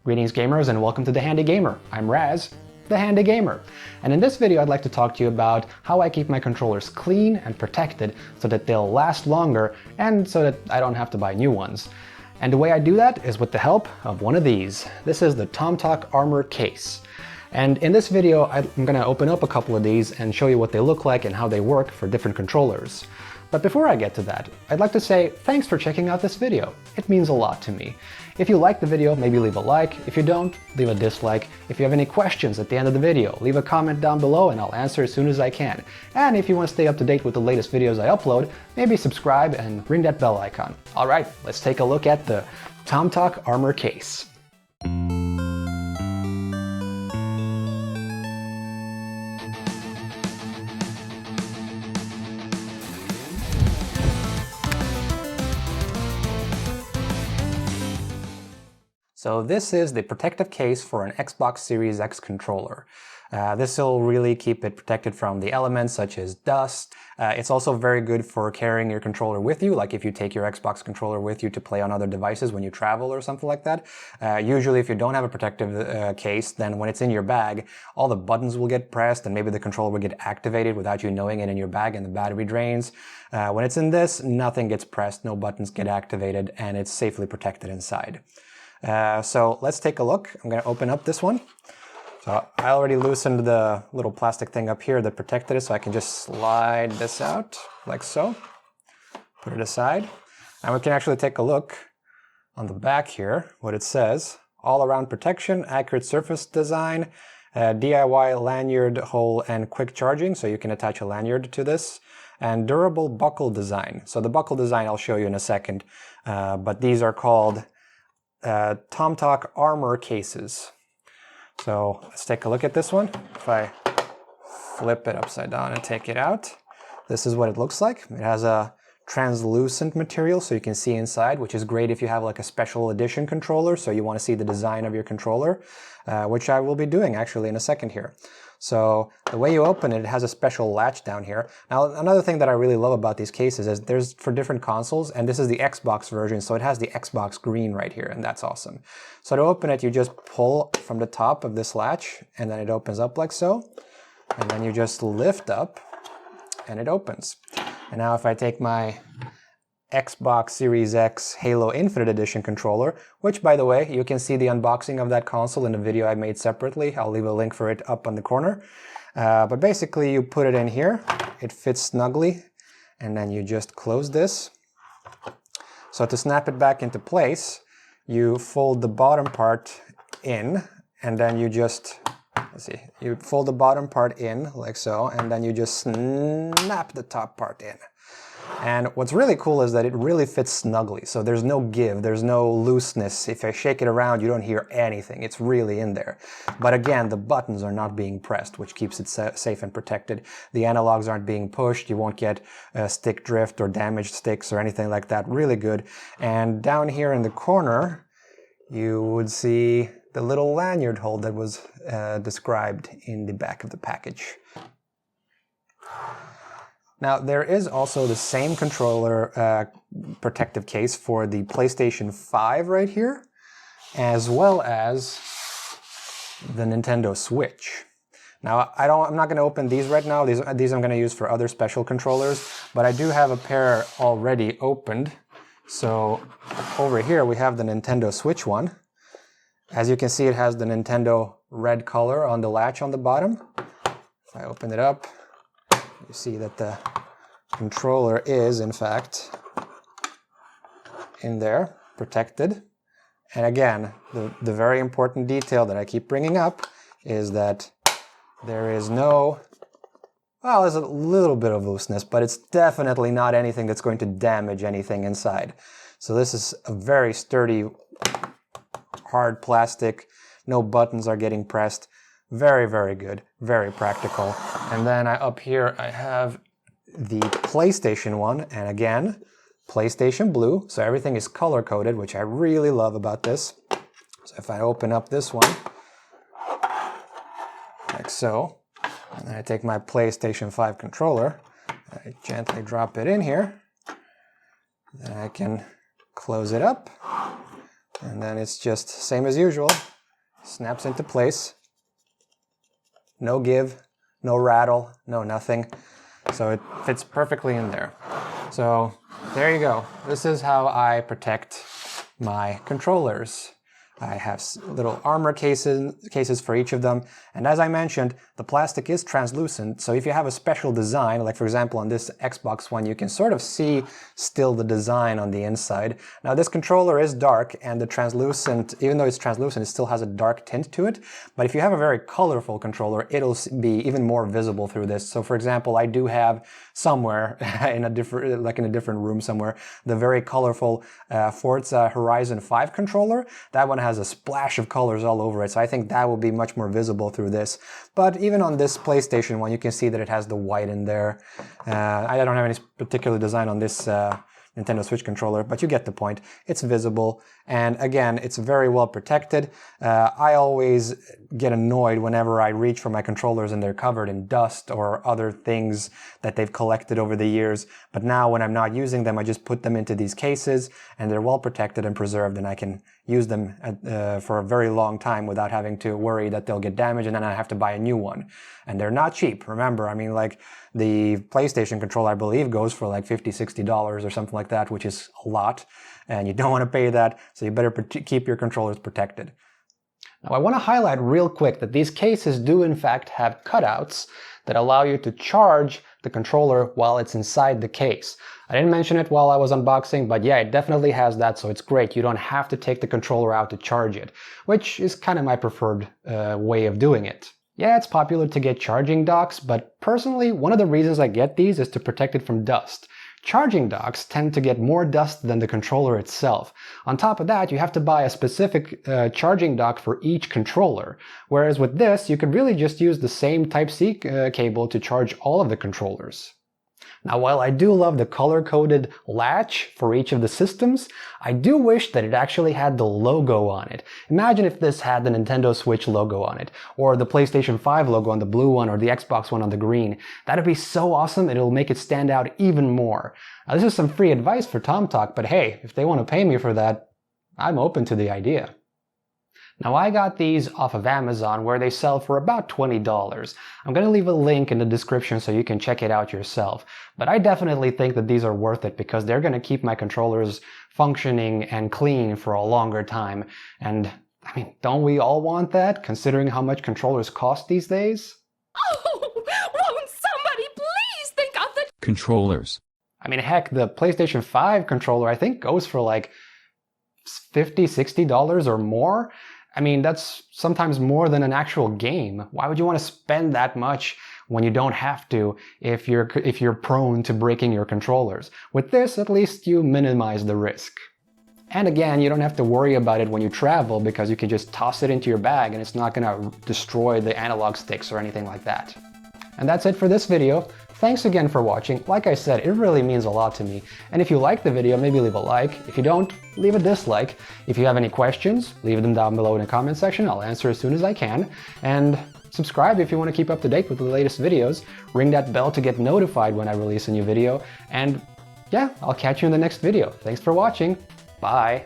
Greetings gamers and welcome to the Handi-Gamer. I'm Raz, the Handi-Gamer. And in this video I'd like to talk to you about how I keep my controllers clean and protected so that they'll last longer and so that I don't have to buy new ones. And the way I do that is with the help of one of these. This is the Tomtoc Armor Case. And in this video I'm going to open up a couple of these and show you what they look like and how they work for different controllers. But before I get to that, I'd like to say thanks for checking out this video. It means a lot to me. If you like the video, maybe leave a like. If you don't, leave a dislike. If you have any questions at the end of the video, leave a comment down below and I'll answer as soon as I can. And if you want to stay up to date with the latest videos I upload, maybe subscribe and ring that bell icon. Alright, let's take a look at the Tomtoc Armor Case. So this is the protective case for an Xbox Series X controller. This will really keep it protected from the elements such as dust. It's also very good for carrying your controller with you, like if you take your Xbox controller with you to play on other devices when you travel or something like that. Usually if you don't have a protective case, then when it's in your bag, all the buttons will get pressed and maybe the controller will get activated without you knowing it in your bag and the battery drains. When it's in this, nothing gets pressed, no buttons get activated, and it's safely protected inside. So let's take a look. I'm going to open up this one. So I already loosened the little plastic thing up here that protected it, so I can just slide this out like so. Put it aside. And we can actually take a look on the back here, what it says. All-around protection, accurate surface design, DIY lanyard hole and quick charging, so you can attach a lanyard to this. And durable buckle design. So the buckle design I'll show you in a second, but these are called Tomtoc Armor Cases. So let's take a look at this one. If I flip it upside down and take it out, this is what it looks like. It has a translucent material so you can see inside, which is great if you have like a special edition controller, so you want to see the design of your controller, which I will be doing actually in a second here. So the way you open it, it has a special latch down here. Now another thing that I really love about these cases is there's for different consoles, and this is the Xbox version, so it has the Xbox green right here, and that's awesome. So to open it, you just pull from the top of this latch, and then it opens up like so, and then you just lift up, and it opens. And now if I take my Xbox Series X Halo Infinite Edition controller, which by the way, you can see the unboxing of that console in a video I made separately. I'll leave a link for it up on the corner. But basically you put it in here, it fits snugly, and then you just close this. So to snap it back into place, you fold the bottom part in, and then you just, let's see, you fold the bottom part in like so, and then you just snap the top part in. And what's really cool is that it really fits snugly, so there's no give, there's no looseness. If I shake it around, you don't hear anything. It's really in there. But again, the buttons are not being pressed, which keeps it safe and protected. The analogs aren't being pushed. You won't get stick drift or damaged sticks or anything like that. Really good. And down here in the corner, you would see the little lanyard hole that was described in the back of the package. Now, there is also the same controller protective case for the PlayStation 5 right here, as well as the Nintendo Switch. Now, I'm not going to open these right now. These I'm going to use for other special controllers, but I do have a pair already opened. So over here we have the Nintendo Switch one. As you can see, it has the Nintendo red color on the latch on the bottom. If I open it up, you see that the controller is, in fact, in there, protected. And again, the very important detail that I keep bringing up is that there is no, well, there's a little bit of looseness, but it's definitely not anything that's going to damage anything inside. So this is a very sturdy, hard plastic. No buttons are getting pressed. Very, very good, very practical. And then up here I have the PlayStation one, and again, PlayStation Blue, so everything is color-coded, which I really love about this. So if I open up this one, like so, and then I take my PlayStation 5 controller, I gently drop it in here, then I can close it up, and then it's just same as usual. snaps into place. No give, no rattle, no nothing. So it fits perfectly in there. So there you go. This is how I protect my controllers. I have little armor cases for each of them. And as I mentioned, the plastic is translucent. So if you have a special design, like for example on this Xbox One, you can sort of see still the design on the inside. Now this controller is dark, and the translucent, even though it's translucent, it still has a dark tint to it. But if you have a very colorful controller, it'll be even more visible through this. So for example, I do have somewhere in a different room somewhere, the very colorful Forza Horizon 5 controller. That one has a splash of colors all over it, so I think that will be much more visible through this. But even on this PlayStation one, you can see that it has the white in there. I don't have any particular design on this Nintendo Switch controller, but you get the point. It's visible, and again, it's very well protected. I always get annoyed whenever I reach for my controllers and they're covered in dust or other things that they've collected over the years. But now when I'm not using them, I just put them into these cases, and they're well protected and preserved, and I can use them for a very long time without having to worry that they'll get damaged and then I have to buy a new one. And they're not cheap. Remember, I mean, like the PlayStation controller, I believe, goes for like $50, $60 or something like that, which is a lot. And you don't want to pay that, so you better keep your controllers protected. Now, I want to highlight real quick that these cases do in fact have cutouts that allow you to charge the controller while it's inside the case. I didn't mention it while I was unboxing, but yeah, it definitely has that, so it's great. You don't have to take the controller out to charge it, which is kind of my preferred way of doing it. Yeah, it's popular to get charging docks, but personally, one of the reasons I get these is to protect it from dust. Charging docks tend to get more dust than the controller itself. On top of that, you have to buy a specific charging dock for each controller, whereas with this, you could really just use the same Type-C cable to charge all of the controllers. Now, while I do love the color-coded latch for each of the systems, I do wish that it actually had the logo on it. Imagine if this had the Nintendo Switch logo on it, or the PlayStation 5 logo on the blue one, or the Xbox one on the green. That'd be so awesome, and it'll make it stand out even more. Now, this is some free advice for Tomtoc, but hey, if they want to pay me for that, I'm open to the idea. Now, I got these off of Amazon, where they sell for about $20. I'm going to leave a link in the description so you can check it out yourself. But I definitely think that these are worth it because they're going to keep my controllers functioning and clean for a longer time. And, I mean, don't we all want that, considering how much controllers cost these days? Oh, won't somebody please think of the controllers? I mean, heck, the PlayStation 5 controller, I think, goes for like $50, $60 or more. I mean, that's sometimes more than an actual game. Why would you want to spend that much when you don't have to if you're prone to breaking your controllers? With this, at least you minimize the risk. And again, you don't have to worry about it when you travel because you can just toss it into your bag and it's not going to destroy the analog sticks or anything like that. And that's it for this video. Thanks again for watching. Like I said, it really means a lot to me. And if you like the video, maybe leave a like. If you don't, leave a dislike. If you have any questions, leave them down below in the comment section. I'll answer as soon as I can. And subscribe if you want to keep up to date with the latest videos. Ring that bell to get notified when I release a new video. And yeah, I'll catch you in the next video. Thanks for watching. Bye.